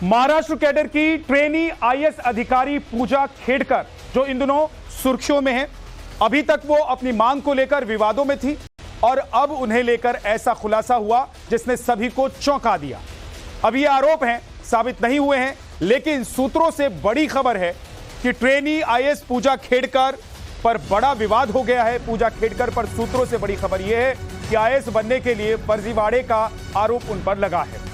Maharashtra cadre की trainee IAS अधिकारी पूजा खेड़कर जो इन दिनों सुर्खियों में है। अभी तक वो अपनी मांग को लेकर विवादों में थी और अब उन्हें लेकर ऐसा खुलासा हुआ जिसने सभी को चौंका दिया। अभी आरोप हैं, साबित नहीं हुए हैं, लेकिन सूत्रों से बड़ी खबर है कि ट्रेनी आईएएस पूजा खेड़कर पर बड़ा विवाद हो गया है। पूजा खेड़कर पर सूत्रों से बड़ी खबर यह है कि आईएएस बनने के लिए फर्जीवाड़े का आरोप उन पर लगा है।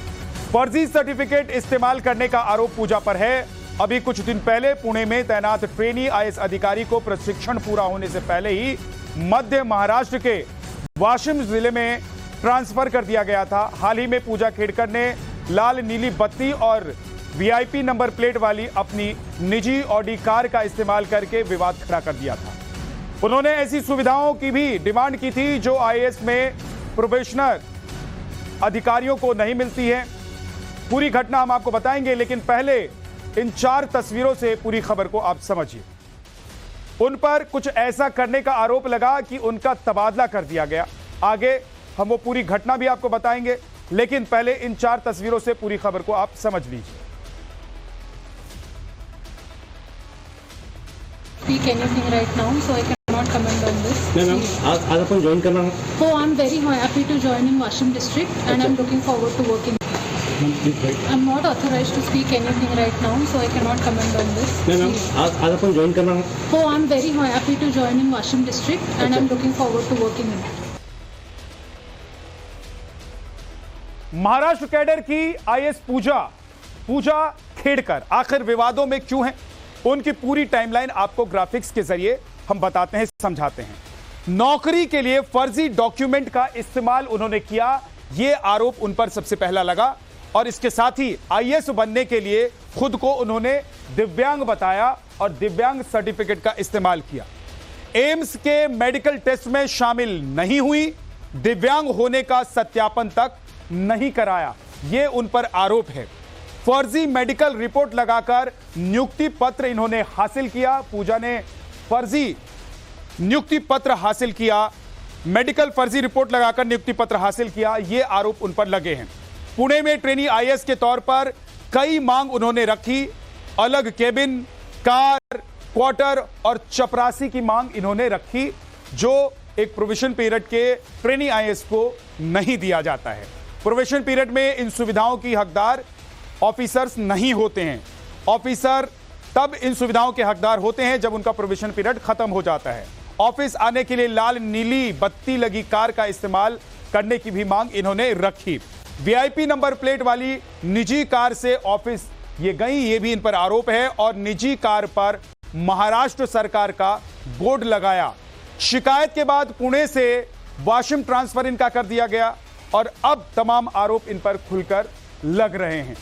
फर्जी सर्टिफिकेट इस्तेमाल करने का आरोप पूजा पर है। अभी कुछ दिन पहले पुणे में तैनात ट्रेनी आईएएस अधिकारी को प्रशिक्षण पूरा होने से पहले ही मध्य महाराष्ट्र के वाशिम जिले में ट्रांसफर कर दिया गया था। हाल ही में पूजा खेड़कर ने लाल नीली बत्ती और वीआईपी नंबर प्लेट वाली अपनी निजी ऑडी कार का इस्तेमाल करके विवाद खड़ा कर दिया था। उन्होंने ऐसी सुविधाओं की भी डिमांड की थी जो आईएएस में प्रोबेशनर अधिकारियों को नहीं मिलती है। पूरी घटना हम आपको बताएंगे, लेकिन पहले इन 4 तस्वीरों से पूरी खबर को आप समझिए। उन पर कुछ ऐसा करने का आरोप लगा कि उनका तबादला कर दिया गया। आगे हम वो पूरी घटना भी आपको बताएंगे, लेकिन पहले इन 4 तस्वीरों से पूरी खबर को आप समझ लीजिए। Speak anything right now, so I cannot comment on this. Ma'am आज अपन ज्वाइन करना है। So I'm very happy to join in Washim district, and I'm looking forward to working. I'm not authorized to speak anything right now, so I cannot comment on this. Ma'am आज अपन join करना है। So I'm very happy to join in Washim district, and I'm looking forward to working in it. Maharashtra cadre की IAS पूजा खेड़कर आखिर विवादों में क्यों है, उनकी पूरी टाइमलाइन आपको ग्राफिक्स के जरिए हम बताते हैं, समझाते हैं। नौकरी के लिए फर्जी डॉक्यूमेंट का इस्तेमाल उन्होंने किया, यह आरोप उन पर सबसे पहला लगा। और इसके साथ ही आईएएस बनने के लिए खुद को उन्होंने दिव्यांग बताया और दिव्यांग सर्टिफिकेट का इस्तेमाल किया। एम्स के मेडिकल टेस्ट में शामिल नहीं हुई, दिव्यांग होने का सत्यापन तक नहीं कराया, यह उन पर आरोप है। फर्जी मेडिकल रिपोर्ट लगाकर नियुक्ति पत्र इन्होंने हासिल किया। पूजा ने फर्जी नियुक्ति पत्र हासिल किया, मेडिकल फर्जी रिपोर्ट लगाकर नियुक्ति पत्र हासिल किया, यह आरोप उन पर लगे हैं। पुणे में ट्रेनी आईएएस के तौर पर कई मांग उन्होंने रखी। अलग केबिन, कार, क्वार्टर और चपरासी की मांग इन्होंने रखी, जो एक प्रोबेशन पीरियड के ट्रेनी आईएएस को नहीं दिया जाता है। प्रोबेशन पीरियड में इन सुविधाओं की हकदार ऑफिसर्स नहीं होते हैं। ऑफिसर तब इन सुविधाओं के हकदार होते हैं जब उनका प्रोबेशन पीरियड खत्म हो जाता है। ऑफिस आने के लिए लाल नीली बत्ती लगी कार का इस्तेमाल करने की भी मांग इन्होंने रखी। वीआईपी नंबर प्लेट वाली निजी कार से ऑफिस ये गई, ये भी इन पर आरोप है। और निजी कार पर महाराष्ट्र सरकार का बोर्ड लगाया। शिकायत के बाद पुणे से वाशिम ट्रांसफर इनका कर दिया गया और अब तमाम आरोप इन पर खुलकर लग रहे हैं।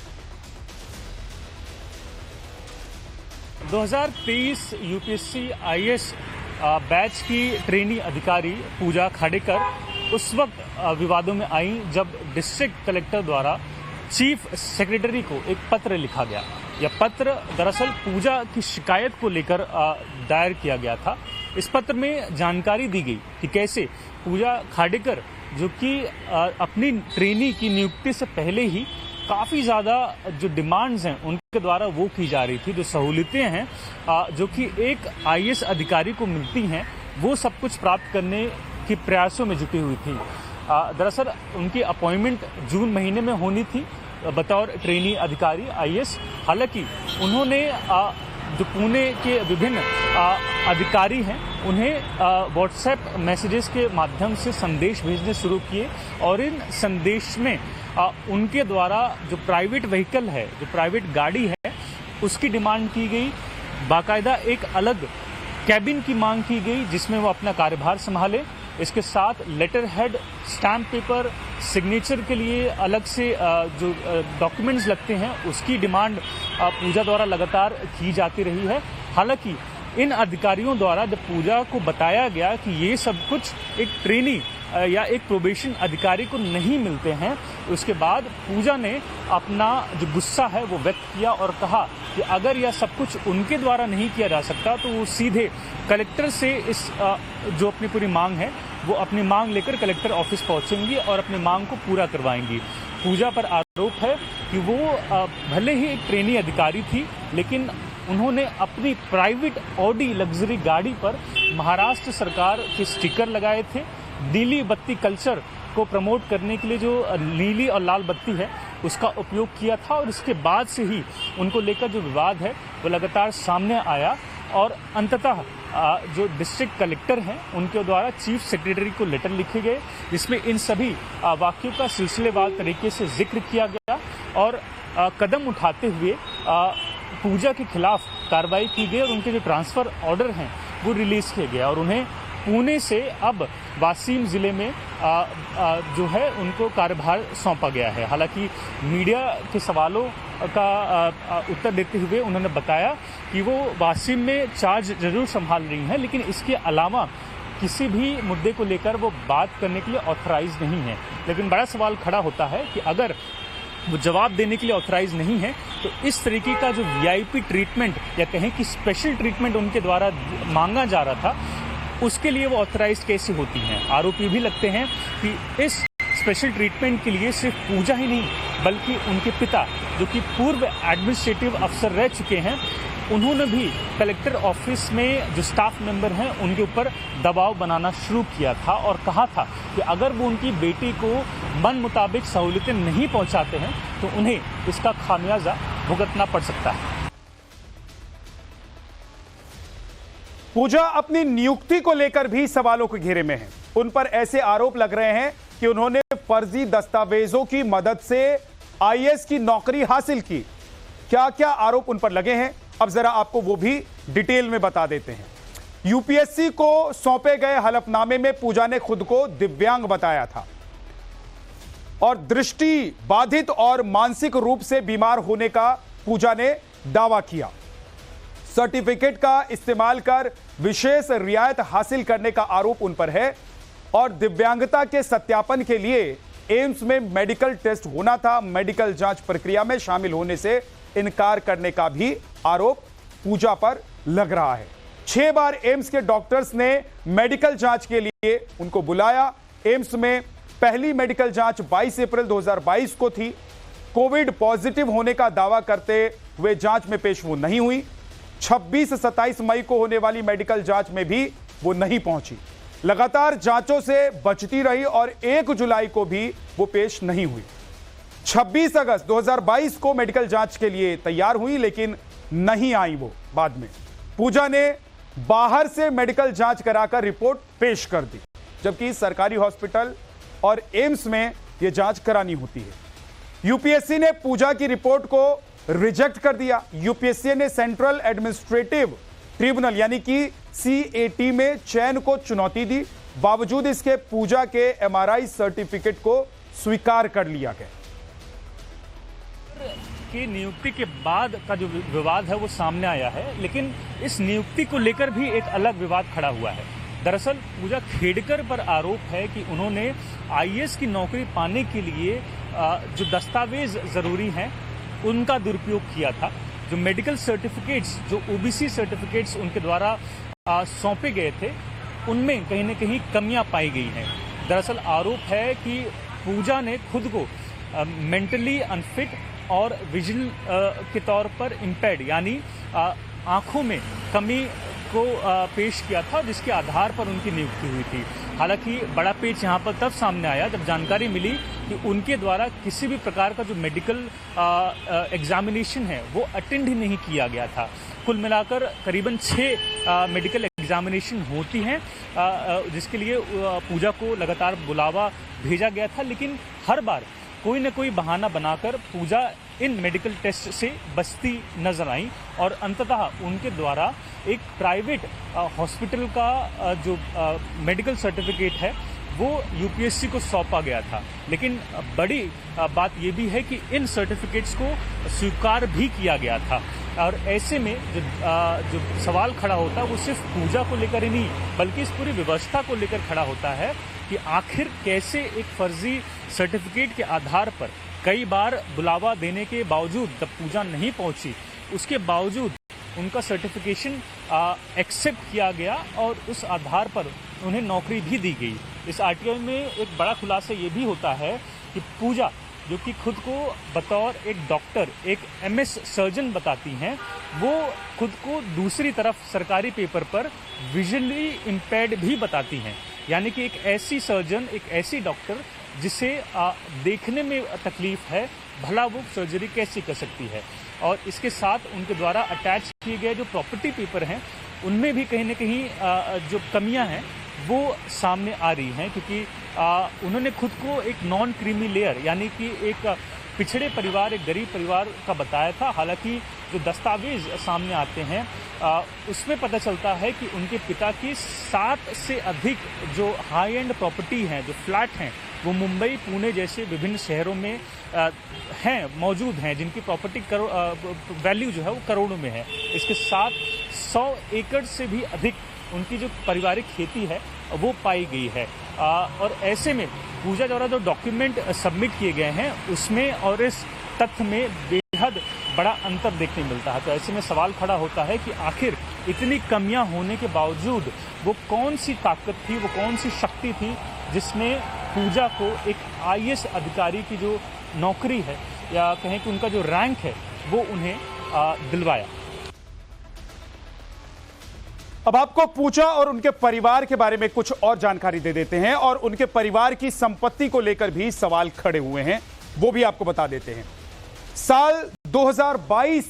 2023 यूपीएससी आईएएस बैच की ट्रेनी अधिकारी पूजा खेड़कर उस वक्त विवादों में आई जब डिस्ट्रिक्ट कलेक्टर द्वारा चीफ सेक्रेटरी को एक पत्र लिखा गया। यह पत्र दरअसल पूजा की शिकायत को लेकर दायर किया गया था। इस पत्र में जानकारी दी गई कि कैसे पूजा खेड़कर जो कि अपनी ट्रेनी की नियुक्ति से पहले ही काफ़ी ज़्यादा जो डिमांड्स हैं उनके द्वारा वो की जा रही थी, जो सहूलियतें हैं जो कि एक आईएएस अधिकारी को मिलती हैं, वो सब कुछ प्राप्त करने के प्रयासों में जुटी हुई थी। दरअसल उनकी अपॉइंटमेंट जून महीने में होनी थी बतौर ट्रेनी अधिकारी आईएएस। हालांकि उन्होंने जो पुणे के विभिन्न अधिकारी हैं उन्हें व्हाट्सएप मैसेजेस के माध्यम से संदेश भेजने शुरू किए और इन संदेश में उनके द्वारा जो प्राइवेट व्हीकल है, जो प्राइवेट गाड़ी है, उसकी डिमांड की गई। बाकायदा एक अलग कैबिन की मांग की गई जिसमें वो अपना कार्यभार संभाले। इसके साथ letterhead, stamp paper, signature के लिए अलग से जो डॉक्यूमेंट्स लगते हैं उसकी डिमांड पूजा द्वारा लगातार की जाती रही है। हालांकि इन अधिकारियों द्वारा जब पूजा को बताया गया कि ये सब कुछ एक ट्रेनी या एक प्रोबेशन अधिकारी को नहीं मिलते हैं, उसके बाद पूजा ने अपना जो गुस्सा है वो व्यक्त किया और कहा कि अगर यह सब कुछ उनके द्वारा नहीं किया जा सकता तो वो सीधे कलेक्टर से इस जो अपनी पूरी मांग है वो अपनी मांग लेकर कलेक्टर ऑफिस पहुंचेंगी और अपनी मांग को पूरा करवाएंगी। पूजा पर आरोप है कि वो भले ही एक ट्रेनी अधिकारी थी, लेकिन उन्होंने अपनी प्राइवेट ऑडी लग्जरी गाड़ी पर महाराष्ट्र सरकार के स्टिकर लगाए थे। नीली बत्ती कल्चर को प्रमोट करने के लिए जो नीली और लाल बत्ती है उसका उपयोग किया था, और इसके बाद से ही उनको लेकर जो विवाद है वो लगातार सामने आया, और अंततः जो डिस्ट्रिक्ट कलेक्टर हैं उनके द्वारा चीफ सेक्रेटरी को लेटर लिखे गए, जिसमें इन सभी वाक्यों का सिलसिलेवार तरीके से जिक्र किया गया और कदम उठाते हुए पूजा के खिलाफ कार्रवाई की गई और उनके जो ट्रांसफ़र ऑर्डर हैं वो रिलीज़ किए गए और उन्हें पुणे से अब वासीम ज़िले में जो है उनको कार्यभार सौंपा गया है। हालांकि मीडिया के सवालों का उत्तर देते हुए उन्होंने बताया कि वो वासीम में चार्ज जरूर संभाल रही हैं, लेकिन इसके अलावा किसी भी मुद्दे को लेकर वो बात करने के लिए ऑथराइज नहीं है। लेकिन बड़ा सवाल खड़ा होता है कि अगर वो जवाब देने के लिए ऑथराइज नहीं है तो इस तरीके का जो वीआईपी ट्रीटमेंट या कहें कि स्पेशल ट्रीटमेंट उनके द्वारा मांगा जा रहा था, उसके लिए वो ऑथराइज कैसे होती हैं। आरोपी भी लगते हैं कि इस स्पेशल ट्रीटमेंट के लिए सिर्फ पूजा ही नहीं बल्कि उनके पिता, जो कि पूर्व एडमिनिस्ट्रेटिव अफसर रह चुके हैं, उन्होंने भी कलेक्टर ऑफिस में जो स्टाफ मेंबर हैं उनके ऊपर दबाव बनाना शुरू किया था और कहा था कि अगर वो उनकी बेटी को मन मुताबिक सहूलियतें नहीं पहुंचाते हैं तो उन्हें इसका खामियाजा भुगतना पड़ सकता है। पूजा अपनी नियुक्ति को लेकर भी सवालों के घेरे में है। उन पर ऐसे आरोप लग रहे हैं कि उन्होंने फर्जी दस्तावेजों की मदद से आईएएस की नौकरी हासिल की। क्या क्या आरोप उन पर लगे हैं, अब जरा आपको वो भी डिटेल में बता देते हैं। यूपीएससी को सौंपे गए हलफनामे में पूजा ने खुद को दिव्यांग बताया था और दृष्टि बाधित और मानसिक रूप से बीमार होने का पूजा ने दावा किया। सर्टिफिकेट का इस्तेमाल कर विशेष रियायत हासिल करने का आरोप उन पर है और दिव्यांगता के सत्यापन के लिए एम्स में मेडिकल टेस्ट होना था, मेडिकल जांच प्रक्रिया में शामिल होने से इनकार करने का भी आरोप पूजा पर लग रहा है। 6 बार एम्स के डॉक्टर्स ने मेडिकल जांच के लिए उनको बुलाया। एम्स में पहली मेडिकल जांच 22 अप्रैल 2022 को थी। कोविड पॉजिटिव होने का दावा करते हुए जांच में पेश वो नहीं हुई। 26-27 मई को होने वाली मेडिकल जांच में भी वो नहीं पहुंची। लगातार जांचों से बचती रही और 1 जुलाई को भी वो पेश नहीं हुई। 26 अगस्त 2022 को मेडिकल जांच के लिए तैयार हुई, लेकिन नहीं आई वो बाद में। पूजा ने बाहर से मेडिकल जांच कराकर रिपोर्ट पेश कर दी, जबकि सरकारी हॉस्पिटल और एम्स में यह जांच करानी होती है। यूपीएससी ने पूजा की रिपोर्ट को रिजेक्ट कर दिया। यूपीएससी ने सेंट्रल एडमिनिस्ट्रेटिव ट्रिब्यूनल यानी कि सीएटी में चयन को चुनौती दी। बावजूद इसके पूजा के एमआरआई सर्टिफिकेट को स्वीकार कर लिया गया। की नियुक्ति के बाद का जो विवाद है वो सामने आया है, लेकिन इस नियुक्ति को लेकर भी एक अलग विवाद खड़ा हुआ है। दरअसल पूजा खेड़कर पर आरोप है कि उन्होंने आईएएस की नौकरी पाने के लिए जो दस्तावेज जरूरी हैं उनका दुरुपयोग किया था। जो मेडिकल सर्टिफिकेट्स, जो ओबीसी सर्टिफिकेट्स उनके द्वारा सौंपे गए थे, उनमें कहीं न कहीं कमियां पाई गई हैं। दरअसल आरोप है कि पूजा ने खुद को मेंटली अनफिट और विजन के तौर पर इम्पेयर्ड यानी आंखों में कमी को पेश किया था, जिसके आधार पर उनकी नियुक्ति हुई थी। हालांकि बड़ा पेच यहाँ पर तब सामने आया जब जानकारी मिली कि उनके द्वारा किसी भी प्रकार का जो मेडिकल एग्जामिनेशन है वो अटेंड ही नहीं किया गया था। कुल मिलाकर करीबन 6 मेडिकल एग्जामिनेशन होती हैं जिसके लिए पूजा को लगातार बुलावा भेजा गया था, लेकिन हर बार कोई न कोई बहाना बनाकर पूजा इन मेडिकल टेस्ट से बचती नजर आई और अंततः उनके द्वारा एक प्राइवेट हॉस्पिटल का जो मेडिकल सर्टिफिकेट है वो यूपीएससी को सौंपा गया था। लेकिन बड़ी बात ये भी है कि इन सर्टिफिकेट्स को स्वीकार भी किया गया था और ऐसे में जो सवाल खड़ा होता है वो सिर्फ पूजा को लेकर ही नहीं बल्कि इस पूरी व्यवस्था को लेकर खड़ा होता है कि आखिर कैसे एक फर्जी सर्टिफिकेट के आधार पर कई बार बुलावा देने के बावजूद जब पूजा नहीं पहुंची उसके बावजूद उनका सर्टिफिकेशन एक्सेप्ट किया गया और उस आधार पर उन्हें नौकरी भी दी गई। इस आरटीआई में एक बड़ा खुलासा ये भी होता है कि पूजा जो कि खुद को बतौर एक डॉक्टर, एक एमएस सर्जन बताती हैं, वो खुद को दूसरी तरफ सरकारी पेपर पर विजुअली इम्पेयर्ड भी बताती हैं। यानी कि एक ऐसी सर्जन, एक ऐसी डॉक्टर जिसे देखने में तकलीफ है, भला वो सर्जरी कैसे कर सकती है। और इसके साथ उनके द्वारा अटैच किए गए जो प्रॉपर्टी पेपर हैं, उनमें भी कहीं ना कहीं जो कमियां हैं वो सामने आ रही हैं, क्योंकि उन्होंने खुद को एक नॉन क्रीमी लेयर यानी कि एक पिछड़े परिवार, एक गरीब परिवार का बताया था। हालांकि जो दस्तावेज सामने आते हैं उसमें पता चलता है कि उनके पिता की 7 से अधिक जो हाई एंड प्रॉपर्टी हैं, जो फ्लैट हैं, वो मुंबई, पुणे जैसे विभिन्न शहरों में हैं, मौजूद हैं, जिनकी प्रॉपर्टी वैल्यू जो है वो करोड़ों में है। इसके साथ 100 एकड़ से भी अधिक उनकी जो पारिवारिक खेती है वो पाई गई है। और ऐसे में पूजा द्वारा जो डॉक्यूमेंट सबमिट किए गए हैं उसमें और इस तथ्य में बेहद बड़ा अंतर देखने मिलता है। तो ऐसे में सवाल खड़ा होता है कि आखिर इतनी कमियां होने के बावजूद वो कौन सी ताकत थी, वो कौन सी शक्ति थी जिसने पूजा को एक आईएएस अधिकारी की जो नौकरी है या कहें कि उनका जो रैंक है वो उन्हें दिलवाया। अब आपको पूजा और उनके परिवार के बारे में कुछ और जानकारी दे देते हैं और उनके परिवार की संपत्ति को लेकर भी सवाल खड़े हुए हैं, वो भी आपको बता देते हैं। साल 2022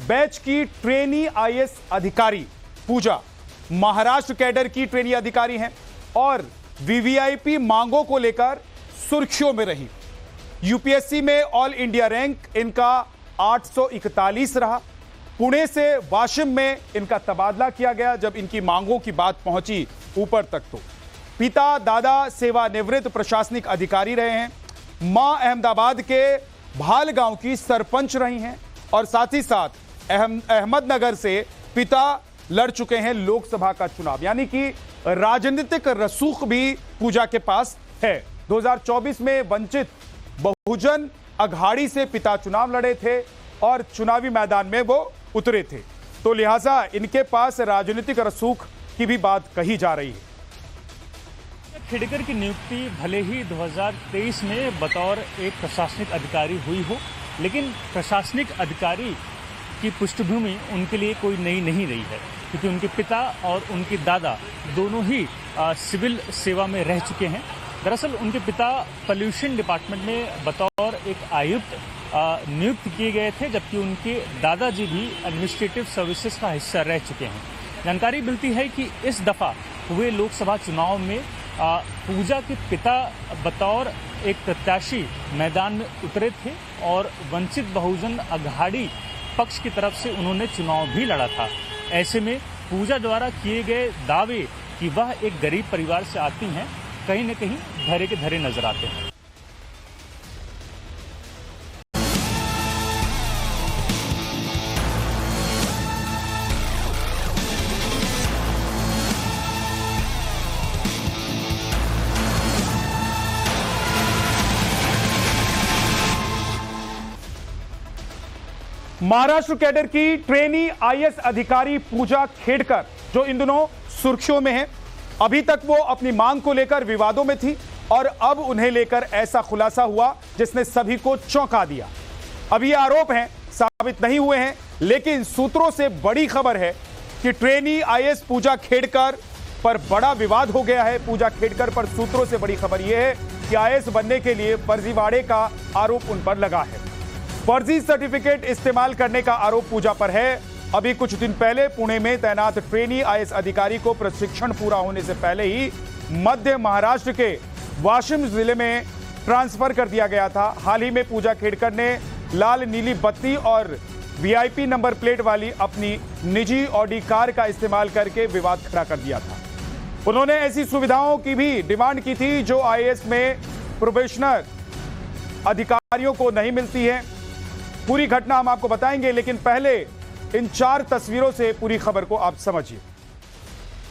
बैच की ट्रेनी आईएएस अधिकारी पूजा महाराष्ट्र कैडर की ट्रेनी अधिकारी हैं और वीवीआईपी मांगों को लेकर सुर्खियों में रही। यूपीएससी में ऑल इंडिया रैंक इनका 841 रहा। पुणे से वाशिम में इनका तबादला किया गया जब इनकी मांगों की बात पहुंची ऊपर तक। तो पिता दादा सेवानिवृत्त प्रशासनिक अधिकारी रहे हैं, मां अहमदाबाद के भाल गांव की सरपंच रही हैं और साथ ही साथ अहमदनगर से पिता लड़ चुके हैं लोकसभा का चुनाव, यानी कि राजनीतिक रसूख भी पूजा के पास है। 2024 में वंचित बहुजन अघाड़ी से पिता चुनाव लड़े थे और चुनावी मैदान में वो उतरे थे, तो लिहाजा इनके पास राजनीतिक रसूख की भी बात कही जा रही है। खेड़कर की नियुक्ति भले ही 2023 में बतौर एक प्रशासनिक अधिकारी हुई हो, लेकिन प्रशासनिक अधिकारी की पृष्ठभूमि उनके लिए कोई नई नहीं रही है, क्योंकि उनके पिता और उनके दादा दोनों ही सिविल सेवा में रह चुके हैं। दरअसल उनके पिता पॉल्यूशन डिपार्टमेंट में बतौर एक आयुक्त नियुक्त किए गए थे, जबकि उनके दादाजी भी एडमिनिस्ट्रेटिव सर्विसेज का हिस्सा रह चुके हैं। जानकारी मिलती है कि इस दफा हुए लोकसभा चुनाव में पूजा के पिता बतौर एक प्रत्याशी मैदान में उतरे थे और वंचित बहुजन अघाड़ी पक्ष की तरफ से उन्होंने चुनाव भी लड़ा था। ऐसे में पूजा द्वारा किए गए दावे कि वह एक गरीब परिवार से आती हैं, कहीं न कहीं धरे के धरे नजर आते हैं। महाराष्ट्र कैडर की ट्रेनी आईएएस अधिकारी पूजा खेड़कर जो इन दिनों सुर्खियों में है, अभी तक वो अपनी मांग को लेकर विवादों में थी और अब उन्हें लेकर ऐसा खुलासा हुआ जिसने सभी को चौंका दिया। अभी ये आरोप हैं, साबित नहीं हुए हैं, लेकिन सूत्रों से बड़ी खबर है कि ट्रेनी आईएएस पूजा खेड़कर पर बड़ा विवाद हो गया है। पूजा खेड़कर पर सूत्रों से बड़ी खबर यह है कि आईएएस बनने के लिए फर्जीवाड़े का आरोप उन पर लगा है। फर्जी सर्टिफिकेट इस्तेमाल करने का आरोप पूजा पर है। अभी कुछ दिन पहले पुणे में तैनात ट्रेनी आईएएस अधिकारी को प्रशिक्षण पूरा होने से पहले ही मध्य महाराष्ट्र के वाशिम जिले में ट्रांसफर कर दिया गया था। हाल ही में पूजा खेड़कर ने लाल नीली बत्ती और वीआईपी नंबर प्लेट वाली अपनी निजी ऑडी कार का इस्तेमाल करके विवाद खड़ा कर दिया था। उन्होंने ऐसी सुविधाओं की भी डिमांड की थी जो आईएएस में प्रोबेशनर अधिकारियों को नहीं मिलती है। पूरी घटना हम आपको बताएंगे, लेकिन पहले इन 4 तस्वीरों से पूरी खबर को आप समझिए।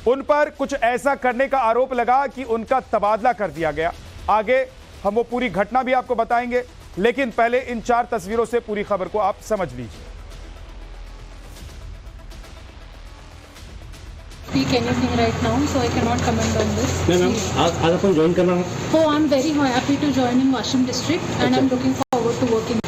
उन पर कुछ ऐसा करने का आरोप लगा कि उनका तबादला कर दिया गया। आगे हम वो पूरी घटना भी आपको बताएंगे, लेकिन पहले इन 4 तस्वीरों से पूरी खबर को आप समझ लीजिए। Speak anything right now, so I cannot comment on this. Ma'am आज अपन ज्वाइन करना है? Oh, I'm very happy to join in Washim district, and I'm looking forward to work in.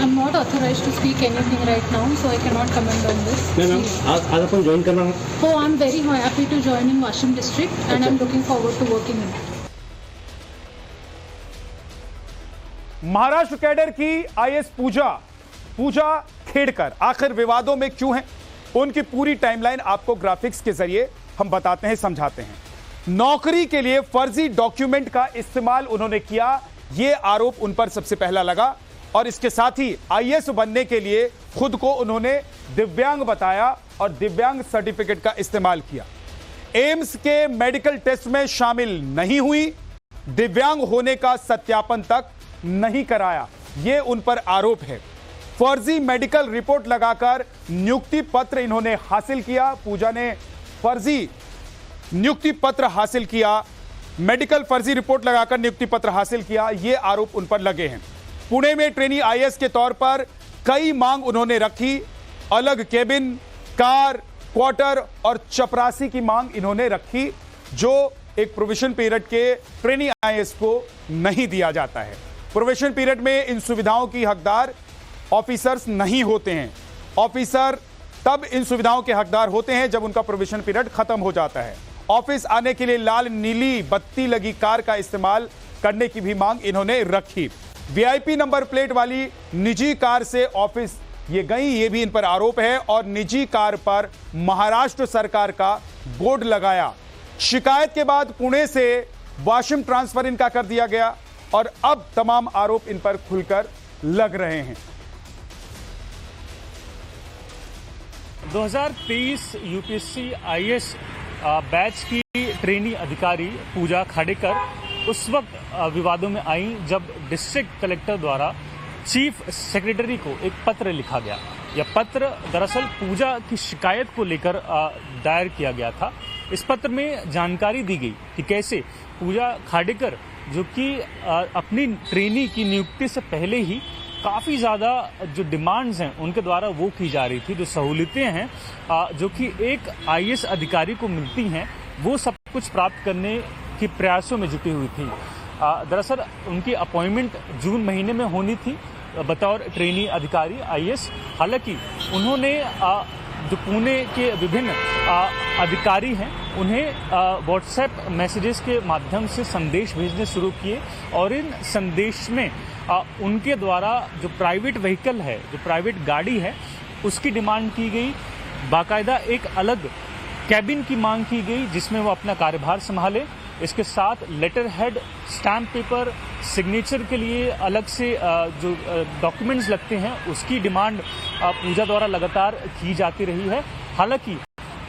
I'm not authorized to speak anything right now, so I cannot comment on this. Ma'am आज अपन join करना है Oh, I'm very happy to join in Washim district, and I'm looking forward to working in it. Maharashtra cadre की IAS पूजा खेड़कर आखिर विवादों में क्यों है, उनकी पूरी टाइमलाइन आपको ग्राफिक्स के जरिए हम बताते हैं, समझाते हैं। नौकरी के लिए फर्जी डॉक्यूमेंट का इस्तेमाल उन्होंने किया, यह आरोप उन पर सबसे पहला लगा, और इसके साथ ही आईएएस बनने के लिए खुद को उन्होंने दिव्यांग बताया और दिव्यांग सर्टिफिकेट का इस्तेमाल किया। एम्स के मेडिकल टेस्ट में शामिल नहीं हुई, दिव्यांग होने का सत्यापन तक नहीं कराया, यह उन पर आरोप है। फर्जी मेडिकल रिपोर्ट लगाकर नियुक्ति पत्र इन्होंने हासिल किया, पूजा ने फर्जी नियुक्ति पत्र हासिल किया, मेडिकल फर्जी रिपोर्ट लगाकर नियुक्ति पत्र हासिल किया, यह आरोप उन पर लगे हैं। पुणे में ट्रेनी आईएएस के तौर पर कई मांग उन्होंने रखी, अलग केबिन, कार, क्वार्टर और चपरासी की मांग इन्होंने रखी, जो एक प्रोविजन पीरियड के ट्रेनी आईएएस को नहीं दिया जाता है। प्रोविजन पीरियड में इन सुविधाओं की हकदार ऑफिसर्स नहीं होते हैं। ऑफिसर तब इन सुविधाओं के हकदार होते हैं जब उनका प्रोविजन पीरियड खत्म हो जाता है। ऑफिस आने के लिए लाल नीली बत्ती लगी कार का इस्तेमाल करने की भी मांग इन्होंने रखी। वीआईपी नंबर प्लेट वाली निजी कार से ऑफिस ये गई, ये भी इन पर आरोप है, और निजी कार पर महाराष्ट्र सरकार का बोर्ड लगाया। शिकायत के बाद पुणे से वाशिम ट्रांसफर इनका कर दिया गया, और अब तमाम आरोप इन पर खुलकर लग रहे हैं। 2023 यूपीएससी आईएएस बैच की ट्रेनी अधिकारी पूजा खाड़ेकर उस वक्त विवादों में आई जब डिस्ट्रिक्ट कलेक्टर द्वारा चीफ सेक्रेटरी को एक पत्र लिखा गया। यह पत्र दरअसल पूजा की शिकायत को लेकर दायर किया गया था। इस पत्र में जानकारी दी गई कि कैसे पूजा खाड़ेकर, जो कि अपनी ट्रेनी की नियुक्ति से पहले ही काफ़ी ज़्यादा जो डिमांड्स हैं उनके द्वारा वो की जा रही थी, जो सहूलियतें हैं जो कि एक आईएएस अधिकारी को मिलती हैं, वो सब कुछ प्राप्त करने के प्रयासों में जुटी हुई थी। दरअसल उनकी अपॉइंटमेंट जून महीने में होनी थी बतौर ट्रेनी अधिकारी आईएएस। हालांकि उन्होंने जो पुणे के विभिन्न अधिकारी हैं उन्हें व्हाट्सएप मैसेजेस के माध्यम से संदेश भेजने शुरू किए, और इन संदेश में उनके द्वारा जो प्राइवेट व्हीकल है, जो प्राइवेट गाड़ी है, उसकी डिमांड की गई। बाकायदा एक अलग कैबिन की मांग की गई जिसमें वो अपना कार्यभार संभाले। इसके साथ letterhead, stamp paper, signature के लिए अलग से जो डॉक्यूमेंट्स लगते हैं उसकी डिमांड पूजा द्वारा लगातार की जाती रही है। हालांकि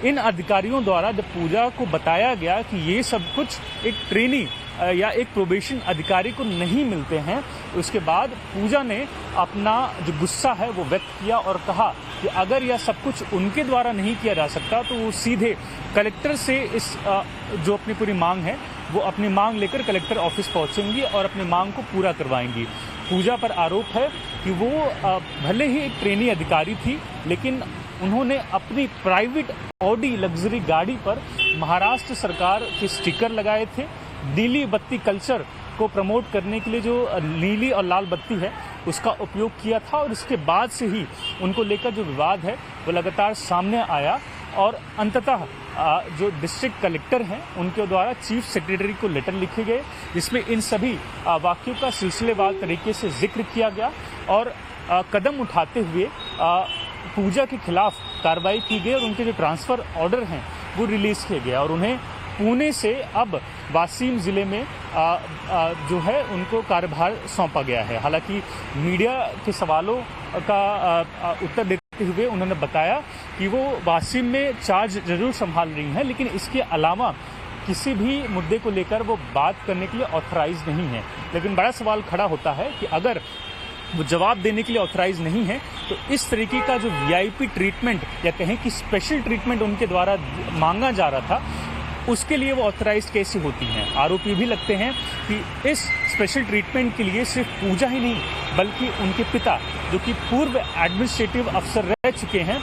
इन अधिकारियों द्वारा जब पूजा को बताया गया कि ये सब कुछ एक ट्रेनी या एक प्रोबेशन अधिकारी को नहीं मिलते हैं, उसके बाद पूजा ने अपना जो गुस्सा है वो व्यक्त किया और कहा कि अगर यह सब कुछ उनके द्वारा नहीं किया जा सकता तो वो सीधे कलेक्टर से इस जो अपनी पूरी मांग है वो अपनी मांग लेकर कलेक्टर ऑफिस पहुंचेंगी और अपनी मांग को पूरा करवाएंगी। पूजा पर आरोप है कि वो भले ही एक ट्रेनी अधिकारी थी, लेकिन उन्होंने अपनी प्राइवेट ऑडी लग्जरी गाड़ी पर महाराष्ट्र सरकार के स्टिकर लगाए थे। नीली बत्ती कल्चर को प्रमोट करने के लिए जो नीली और लाल बत्ती है उसका उपयोग किया था, और इसके बाद से ही उनको लेकर जो विवाद है वो लगातार सामने आया, और अंततः जो डिस्ट्रिक्ट कलेक्टर हैं उनके द्वारा चीफ सेक्रेटरी को लेटर लिखे गए जिसमें इन सभी वाक्यों का सिलसिलेवार तरीके से जिक्र किया गया, और कदम उठाते हुए पूजा के खिलाफ कार्रवाई की गई और उनके जो ट्रांसफ़र ऑर्डर हैं वो रिलीज़ किए गए, और उन्हें पुणे से अब वाशिम ज़िले में जो है उनको कार्यभार सौंपा गया है। हालांकि मीडिया के सवालों का उत्तर देते हुए उन्होंने बताया कि वो वाशिम में चार्ज जरूर संभाल रही हैं, लेकिन इसके अलावा किसी भी मुद्दे को लेकर वो बात करने के लिए ऑथराइज नहीं है। लेकिन बड़ा सवाल खड़ा होता है कि अगर वो जवाब देने के लिए ऑथराइज नहीं है तो इस तरीके का जो वीआईपी ट्रीटमेंट या कहें कि स्पेशल ट्रीटमेंट उनके द्वारा मांगा जा रहा था उसके लिए वो ऑथराइज कैसे होती हैं। आरोप ये भी लगते हैं कि इस स्पेशल ट्रीटमेंट के लिए सिर्फ पूजा ही नहीं बल्कि उनके पिता जो कि पूर्व एडमिनिस्ट्रेटिव अफसर रह चुके हैं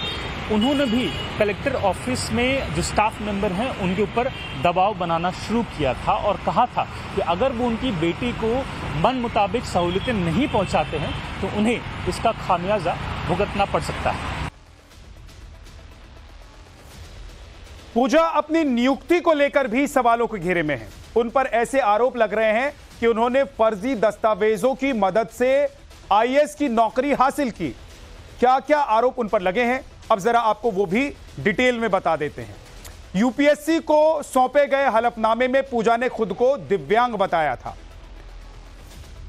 उन्होंने भी कलेक्टर ऑफिस में जो स्टाफ मेंबर हैं उनके ऊपर दबाव बनाना शुरू किया था और कहा था कि अगर वो उनकी बेटी को मन मुताबिक सहूलियतें नहीं पहुंचाते हैं तो उन्हें इसका खामियाजा भुगतना पड़ सकता है। पूजा अपनी नियुक्ति को लेकर भी सवालों के घेरे में है। उन पर ऐसे आरोप लग रहे हैं कि उन्होंने फर्जी दस्तावेजों की मदद से आईएएस की नौकरी हासिल की। क्या क्या आरोप उन पर लगे हैं, अब जरा आपको वो भी डिटेल में बता देते हैं। यूपीएससी को सौंपे गए हलफनामे में पूजा ने खुद को दिव्यांग बताया था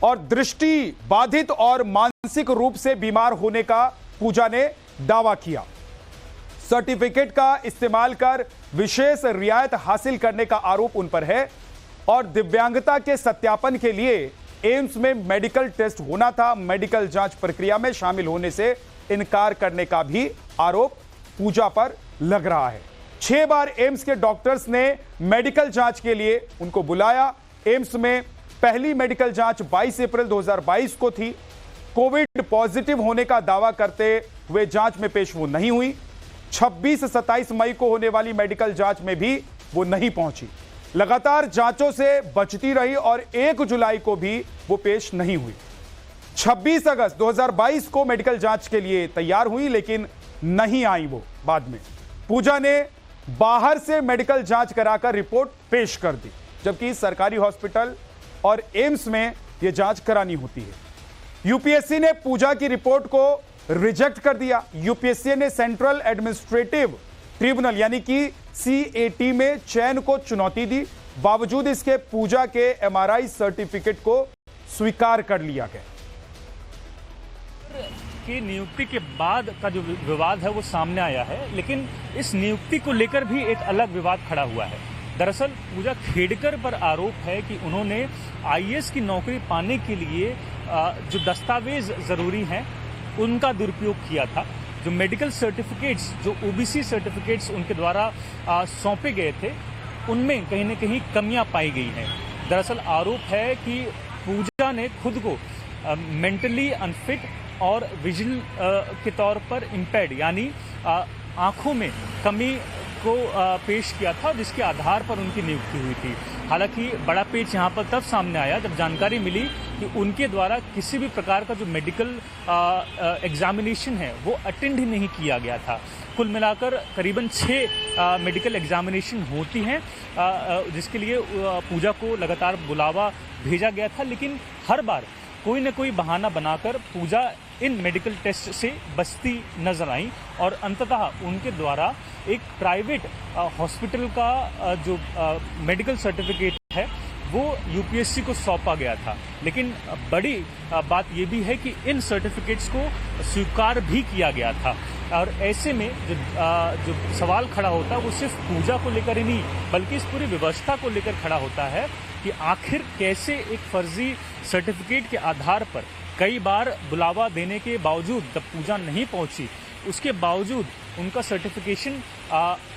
और दृष्टि बाधित और मानसिक रूप से बीमार होने का पूजा ने दावा किया। सर्टिफिकेट का इस्तेमाल कर विशेष रियायत हासिल करने का आरोप उन पर है और दिव्यांगता के सत्यापन के लिए एम्स में मेडिकल टेस्ट होना था। मेडिकल जांच प्रक्रिया में शामिल होने से इनकार करने का भी आरोप पूजा पर लग रहा है। 6 बार एम्स के डॉक्टर्स ने मेडिकल जांच के लिए उनको बुलाया। एम्स में पहली मेडिकल जांच 22 अप्रैल 2022 को थी। कोविड पॉजिटिव होने का दावा करते हुए जांच में पेश वो नहीं हुई। 26-27 मई को होने वाली मेडिकल जांच में भी वो नहीं पहुंची। लगातार जांचों से बचती रही और 1 जुलाई को भी वो पेश नहीं हुई। 26 अगस्त 2022 को मेडिकल जांच के लिए तैयार हुई लेकिन नहीं आई वो बाद में। पूजा ने बाहर से मेडिकल जांच कराकर रिपोर्ट पेश कर दी, जबकि सरकारी हॉस्पिटल और एम्स में यह जांच करानी होती है। यूपीएससी ने पूजा की रिपोर्ट को रिजेक्ट कर दिया। यूपीएससी ने सेंट्रल एडमिनिस्ट्रेटिव ट्रिब्यूनल यानी कि सीएटी में चयन को चुनौती दी। बावजूद इसके पूजा के एमआरआई सर्टिफिकेट को स्वीकार कर लिया गया। की नियुक्ति के बाद का जो विवाद है वो सामने आया है, लेकिन इस नियुक्ति को लेकर भी एक अलग विवाद खड़ा हुआ है। दरअसल पूजा खेड़कर पर आरोप है कि उन्होंने आईएएस की नौकरी पाने के लिए जो दस्तावेज जरूरी हैं उनका दुरुपयोग किया था। जो मेडिकल सर्टिफिकेट्स, जो ओबीसी सर्टिफिकेट्स उनके द्वारा सौंपे गए थे, उनमें कहीं न कहीं कमियां पाई गई हैं। दरअसल आरोप है कि पूजा ने खुद को मेंटली अनफिट और विजन के तौर पर इम्पेयर्ड यानी आंखों में कमी को पेश किया था, जिसके आधार पर उनकी नियुक्ति हुई थी। हालांकि बड़ा पेच यहाँ पर तब सामने आया जब जानकारी मिली कि उनके द्वारा किसी भी प्रकार का जो मेडिकल एग्जामिनेशन है वो अटेंड ही नहीं किया गया था। कुल मिलाकर करीबन 6 मेडिकल एग्जामिनेशन होती हैं जिसके लिए पूजा को लगातार बुलावा भेजा गया था, लेकिन हर बार कोई न कोई बहाना बनाकर पूजा इन मेडिकल टेस्ट से बचती नजर आई और अंततः उनके द्वारा एक प्राइवेट हॉस्पिटल का जो मेडिकल सर्टिफिकेट है वो यूपीएससी को सौंपा गया था। लेकिन बड़ी बात यह भी है कि इन सर्टिफिकेट्स को स्वीकार भी किया गया था और ऐसे में जो सवाल खड़ा होता है वो सिर्फ पूजा को लेकर ही नहीं बल्कि इस पूरी व्यवस्था को लेकर खड़ा होता है कि आखिर कैसे एक फर्जी सर्टिफिकेट के आधार पर कई बार बुलावा देने के बावजूद जब पूजा नहीं पहुंची, उसके बावजूद उनका सर्टिफिकेशन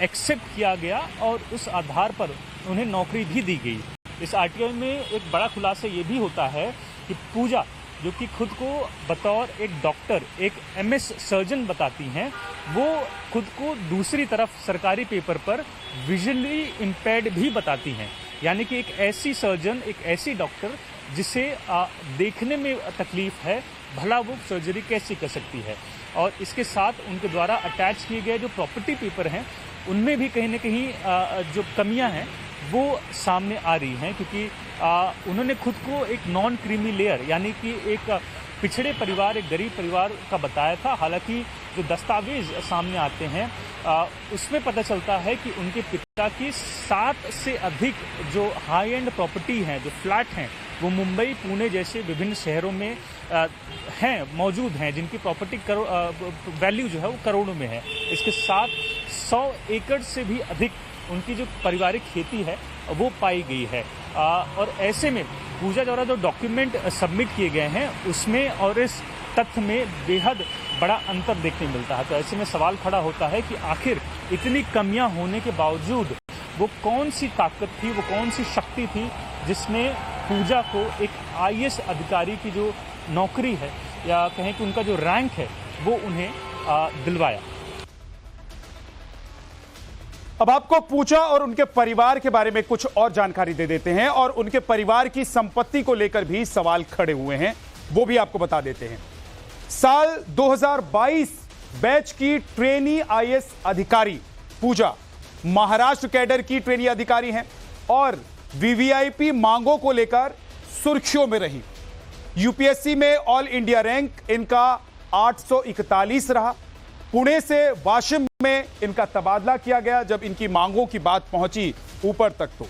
एक्सेप्ट किया गया और उस आधार पर उन्हें नौकरी भी दी गई। इस आरटीआई में एक बड़ा खुलासा ये भी होता है कि पूजा जो कि खुद को बतौर एक डॉक्टर, एक एमएस सर्जन बताती हैं, वो खुद को दूसरी तरफ सरकारी पेपर पर विजुअली इम्पेयर्ड भी बताती हैं। यानी कि एक ऐसी सर्जन, एक ऐसी डॉक्टर जिसे देखने में तकलीफ है, भला वो सर्जरी कैसे कर सकती है। और इसके साथ उनके द्वारा अटैच किए गए जो प्रॉपर्टी पेपर हैं उनमें भी कहीं न कहीं जो कमियां हैं वो सामने आ रही हैं, क्योंकि उन्होंने खुद को एक नॉन क्रीमी लेयर यानी कि एक पिछड़े परिवार, एक गरीब परिवार का बताया था। हालांकि जो दस्तावेज सामने आते हैं उसमें पता चलता है कि उनके पिता की 7 से अधिक जो हाई एंड प्रॉपर्टी हैं, जो फ्लैट हैं, वो मुंबई, पुणे जैसे विभिन्न शहरों में हैं, मौजूद हैं, जिनकी प्रॉपर्टी वैल्यू जो है वो करोड़ों में है। इसके साथ 100 एकड़ से भी अधिक उनकी जो पारिवारिक खेती है वो पाई गई है। और ऐसे में पूजा द्वारा जो डॉक्यूमेंट सबमिट किए गए हैं उसमें और इस तथ्य में बेहद बड़ा अंतर देखने मिलता है। तो ऐसे में सवाल खड़ा होता है कि आखिर इतनी कमियां होने के बावजूद वो कौन सी ताकत थी, वो कौन सी शक्ति थी जिसने पूजा को एक आईएएस अधिकारी की जो नौकरी है या कहें कि उनका जो रैंक है वो उन्हें दिलवाया। अब आपको पूजा और उनके परिवार के बारे में कुछ और जानकारी दे देते हैं और उनके परिवार की संपत्ति को लेकर भी सवाल खड़े हुए हैं, वो भी आपको बता देते हैं। साल 2022 बैच की ट्रेनी आईएएस अधिकारी पूजा महाराष्ट्र कैडर की ट्रेनी अधिकारी हैं और वीवीआईपी मांगों को लेकर सुर्खियों में रही। यूपीएससी में ऑल इंडिया रैंक इनका 841 रहा। पुणे से वाशिम में इनका तबादला किया गया जब इनकी मांगों की बात पहुंची ऊपर तक। तो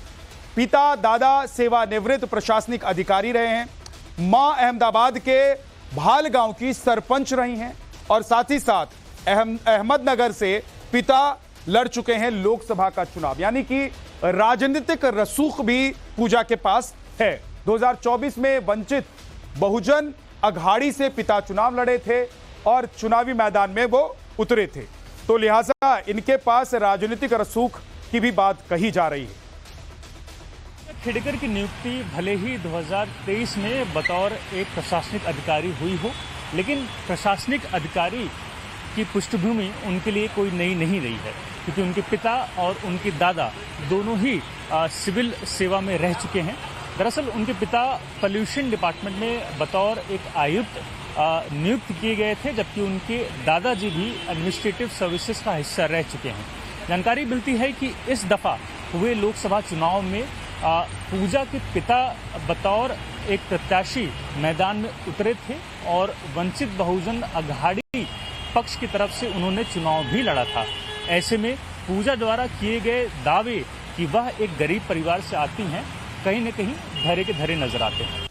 पिता दादा सेवानिवृत्त प्रशासनिक अधिकारी रहे हैं, मां अहमदाबाद के भाल गांव की सरपंच रही हैं और साथ ही साथ अहमदनगर से पिता लड़ चुके हैं लोकसभा का चुनाव, यानी कि राजनीतिक रसूख भी पूजा के पास है। 2024 में वंचित बहुजन अघाड़ी से पिता चुनाव लड़े थे और चुनावी मैदान में वो उतरे थे, तो लिहाजा इनके पास राजनीतिक रसूख की भी बात कही जा रही है। खेड़कर की नियुक्ति भले ही 2023 में बतौर एक प्रशासनिक अधिकारी हुई हो, लेकिन प्रशासनिक अधिकारी की पृष्ठभूमि उनके लिए कोई नई नहीं रही है, क्योंकि उनके पिता और उनके दादा दोनों ही सिविल सेवा में रह चुके हैं। दरअसल उनके पिता पॉल्यूशन डिपार्टमेंट में बतौर एक आयुक्त नियुक्त किए गए थे, जबकि उनके दादाजी भी एडमिनिस्ट्रेटिव सर्विसेज का हिस्सा रह चुके हैं। जानकारी मिलती है कि इस दफा हुए लोकसभा चुनाव में पूजा के पिता बतौर एक प्रत्याशी मैदान में उतरे थे और वंचित बहुजन अघाड़ी पक्ष की तरफ से उन्होंने चुनाव भी लड़ा था। ऐसे में पूजा द्वारा किए गए दावे कि वह एक गरीब परिवार से आती हैं, कहीं न कहीं धरे के धरे नजर आते हैं।